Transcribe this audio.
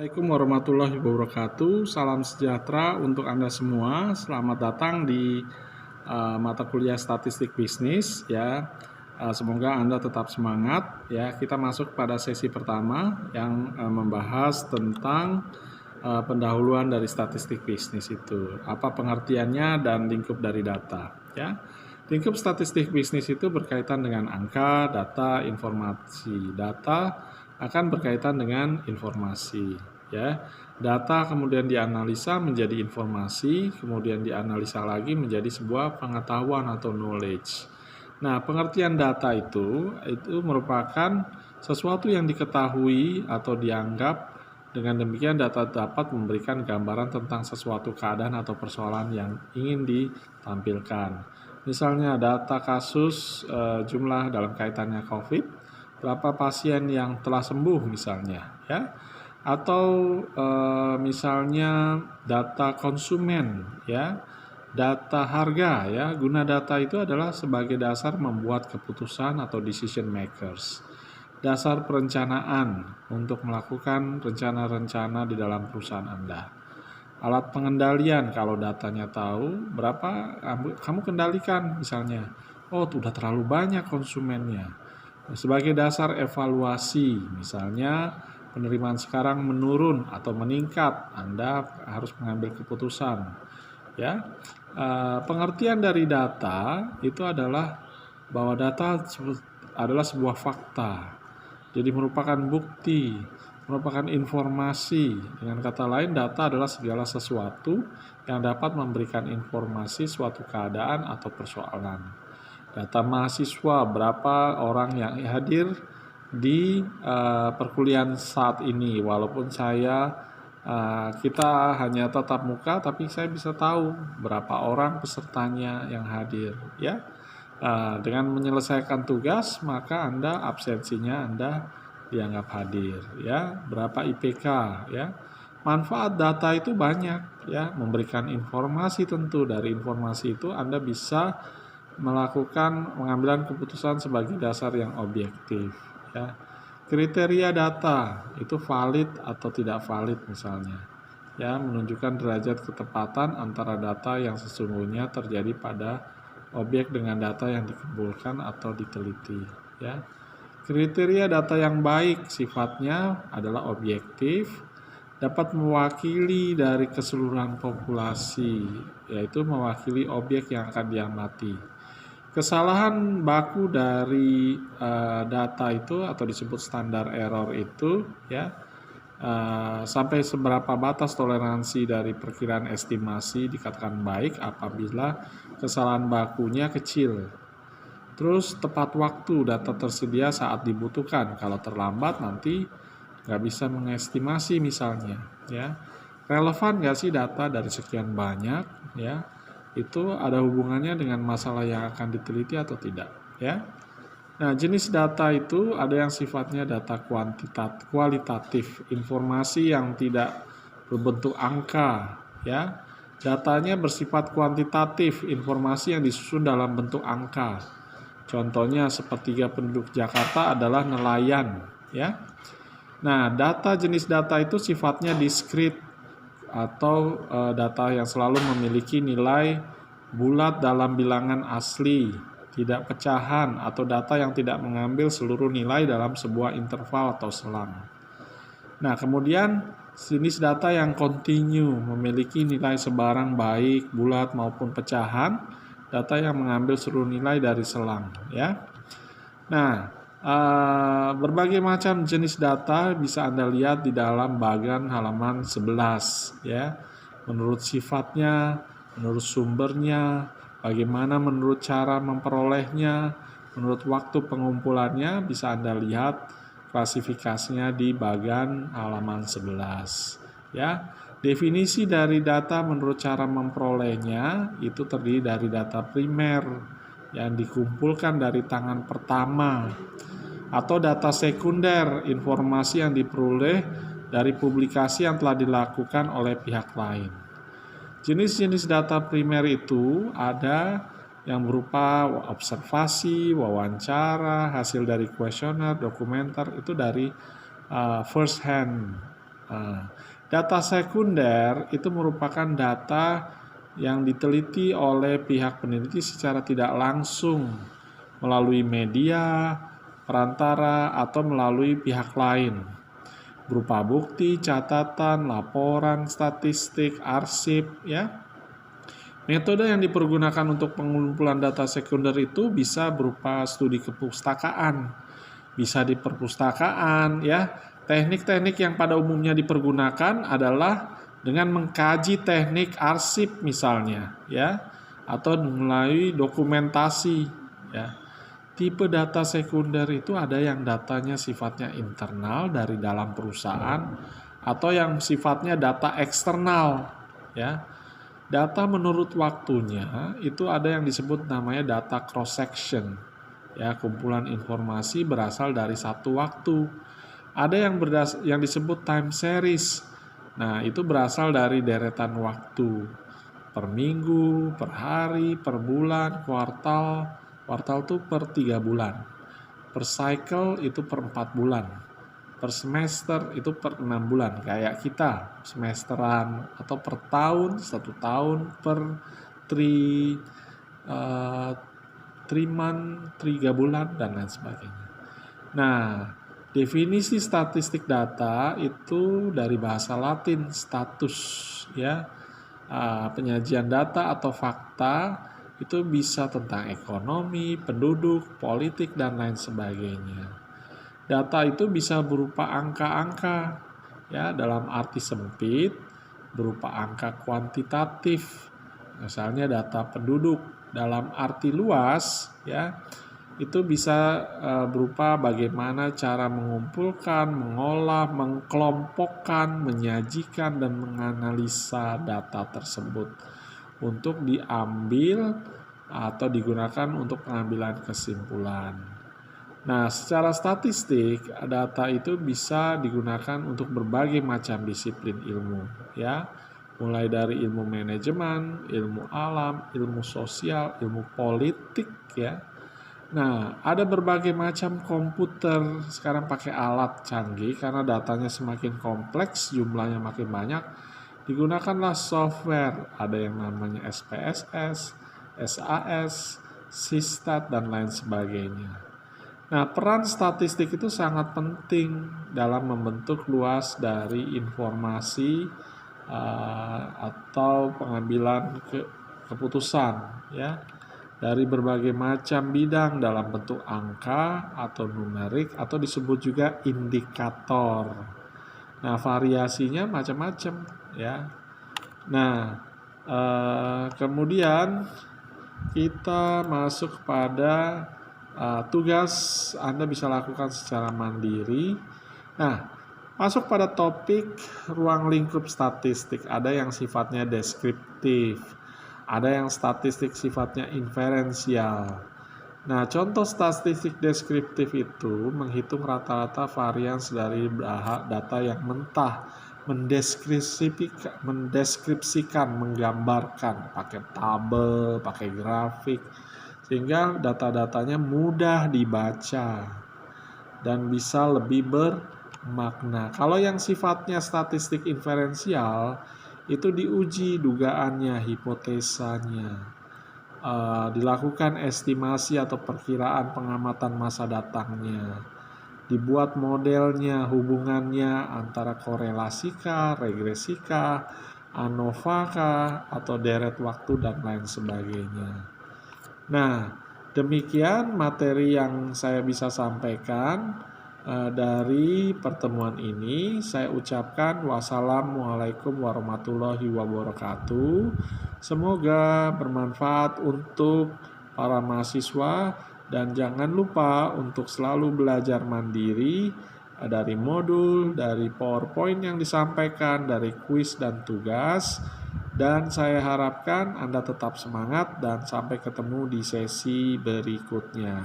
Assalamualaikum warahmatullahi wabarakatuh. Salam sejahtera untuk Anda semua. Selamat datang di mata kuliah statistik bisnis ya. Semoga Anda tetap semangat ya. Kita masuk pada sesi pertama yang membahas tentang pendahuluan dari statistik bisnis itu. Apa pengertiannya dan lingkup dari data ya. Lingkup statistik bisnis itu berkaitan dengan angka, data, informasi. Data akan berkaitan dengan informasi ya. Data kemudian dianalisa menjadi informasi, kemudian dianalisa lagi menjadi sebuah pengetahuan atau knowledge. Nah, pengertian data itu merupakan sesuatu yang diketahui atau dianggap. Dengan demikian data dapat memberikan gambaran tentang sesuatu keadaan atau persoalan yang ingin ditampilkan. Misalnya data kasus jumlah dalam kaitannya COVID, berapa pasien yang telah sembuh misalnya ya, atau misalnya data konsumen ya, data harga ya. Guna data itu adalah sebagai dasar membuat keputusan atau decision makers, dasar perencanaan untuk melakukan rencana-rencana di dalam perusahaan Anda. Alat pengendalian, kalau datanya tahu berapa kamu kendalikan misalnya. Oh, sudah terlalu banyak konsumennya. Sebagai dasar evaluasi, misalnya penerimaan sekarang menurun atau meningkat, Anda harus mengambil keputusan. Ya, pengertian dari data itu adalah bahwa data adalah sebuah fakta. Jadi merupakan bukti, merupakan informasi. Dengan kata lain, data adalah segala sesuatu yang dapat memberikan informasi suatu keadaan atau persoalan. Data mahasiswa, berapa orang yang hadir di perkuliahan saat ini. Walaupun kita hanya tatap muka, tapi saya bisa tahu berapa orang pesertanya yang hadir ya. Dengan menyelesaikan tugas, maka Anda absensinya Anda dianggap hadir ya. Berapa IPK ya. Manfaat data itu banyak ya, memberikan informasi. Tentu dari informasi itu Anda bisa melakukan pengambilan keputusan sebagai dasar yang objektif ya. Kriteria data itu valid atau tidak valid misalnya ya, menunjukkan derajat ketepatan antara data yang sesungguhnya terjadi pada objek dengan data yang dikumpulkan atau diteliti ya. Kriteria data yang baik sifatnya adalah objektif, dapat mewakili dari keseluruhan populasi, yaitu mewakili objek yang akan diamati. Kesalahan baku dari data itu atau disebut standar error itu ya, sampai seberapa batas toleransi dari perkiraan estimasi dikatakan baik apabila kesalahan bakunya kecil. Terus tepat waktu data tersedia saat dibutuhkan. Kalau terlambat nanti nggak bisa mengestimasi misalnya ya. Relevan nggak sih data dari sekian banyak ya, itu ada hubungannya dengan masalah yang akan diteliti atau tidak ya. Nah, jenis data itu ada yang sifatnya data kualitatif, informasi yang tidak berbentuk angka ya. Datanya bersifat kuantitatif, informasi yang disusun dalam bentuk angka. Contohnya sepertiga penduduk Jakarta adalah nelayan ya. Nah, jenis data itu sifatnya diskrit atau data yang selalu memiliki nilai bulat dalam bilangan asli, tidak pecahan, atau data yang tidak mengambil seluruh nilai dalam sebuah interval atau selang. Nah, kemudian jenis data yang kontinu, memiliki nilai sebarang baik bulat maupun pecahan, data yang mengambil seluruh nilai dari selang ya. Nah, berbagai macam jenis data bisa Anda lihat di dalam bagian halaman 11 ya. Menurut sifatnya, menurut sumbernya, bagaimana menurut cara memperolehnya, menurut waktu pengumpulannya, bisa Anda lihat klasifikasinya di bagian halaman 11 ya. Definisi dari data menurut cara memperolehnya itu terdiri dari data primer yang dikumpulkan dari tangan pertama, atau data sekunder, informasi yang diperoleh dari publikasi yang telah dilakukan oleh pihak lain. Jenis-jenis data primer itu ada yang berupa observasi, wawancara, hasil dari kuesioner, dokumenter, itu dari first hand Nah, data sekunder itu merupakan data yang diteliti oleh pihak peneliti secara tidak langsung melalui media, perantara, atau melalui pihak lain berupa bukti, catatan, laporan, statistik, arsip, ya. Metode yang dipergunakan untuk pengumpulan data sekunder itu bisa berupa studi kepustakaan, bisa di perpustakaan, ya. Teknik-teknik yang pada umumnya dipergunakan adalah dengan mengkaji teknik arsip misalnya, ya, atau melalui dokumentasi, ya. Tipe data sekunder itu ada yang datanya sifatnya internal dari dalam perusahaan atau yang sifatnya data eksternal, ya. Data menurut waktunya itu ada yang disebut namanya data cross section. Ya, kumpulan informasi berasal dari satu waktu. Ada yang disebut time series. Nah, itu berasal dari deretan waktu. Per minggu, per hari, per bulan, kuartal. Kuartal itu per 3 bulan. Per cycle itu per 4 bulan. Per semester itu per 6 bulan. Kayak kita, semesteran. Atau per tahun, 1 tahun, per 3 month, 3 bulan, dan lain sebagainya. Nah, definisi statistik data itu dari bahasa Latin status, ya. Penyajian data atau fakta itu bisa tentang ekonomi, penduduk, politik, dan lain sebagainya. Data itu bisa berupa angka-angka, ya, dalam arti sempit, berupa angka kuantitatif, misalnya data penduduk. Dalam arti luas, ya, itu bisa berupa bagaimana cara mengumpulkan, mengolah, mengkelompokkan, menyajikan, dan menganalisa data tersebut untuk diambil atau digunakan untuk pengambilan kesimpulan. Nah, secara statistik, data itu bisa digunakan untuk berbagai macam disiplin ilmu, ya. Mulai dari ilmu manajemen, ilmu alam, ilmu sosial, ilmu politik, ya. Nah, ada berbagai macam komputer sekarang pakai alat canggih karena datanya semakin kompleks, jumlahnya makin banyak. Digunakanlah software, ada yang namanya SPSS, SAS, Sistat, dan lain sebagainya. Nah, peran statistik itu sangat penting dalam membentuk luas dari informasi atau pengambilan keputusan, ya, dari berbagai macam bidang dalam bentuk angka atau numerik atau disebut juga indikator. Nah, variasinya macam-macam, ya. Nah, kemudian kita masuk pada tugas Anda bisa lakukan secara mandiri. Nah, masuk pada topik ruang lingkup statistik. Ada yang sifatnya deskriptif, ada yang statistik sifatnya inferensial. Nah, contoh statistik deskriptif itu menghitung rata-rata varians dari data yang mentah, mendeskripsikan, menggambarkan, pakai tabel, pakai grafik, sehingga data-datanya mudah dibaca dan bisa lebih bermakna. Kalau yang sifatnya statistik inferensial, itu diuji dugaannya, hipotesanya. Dilakukan estimasi atau perkiraan pengamatan masa datangnya, dibuat modelnya, hubungannya antara korelasikah, regresikah, ANOVA atau deret waktu, dan lain sebagainya. Nah, demikian materi yang saya bisa sampaikan dari pertemuan ini. Saya ucapkan wassalamualaikum warahmatullahi wabarakatuh. Semoga bermanfaat untuk para mahasiswa dan jangan lupa untuk selalu belajar mandiri dari modul, dari PowerPoint yang disampaikan, dari kuis dan tugas. Dan saya harapkan Anda tetap semangat dan sampai ketemu di sesi berikutnya.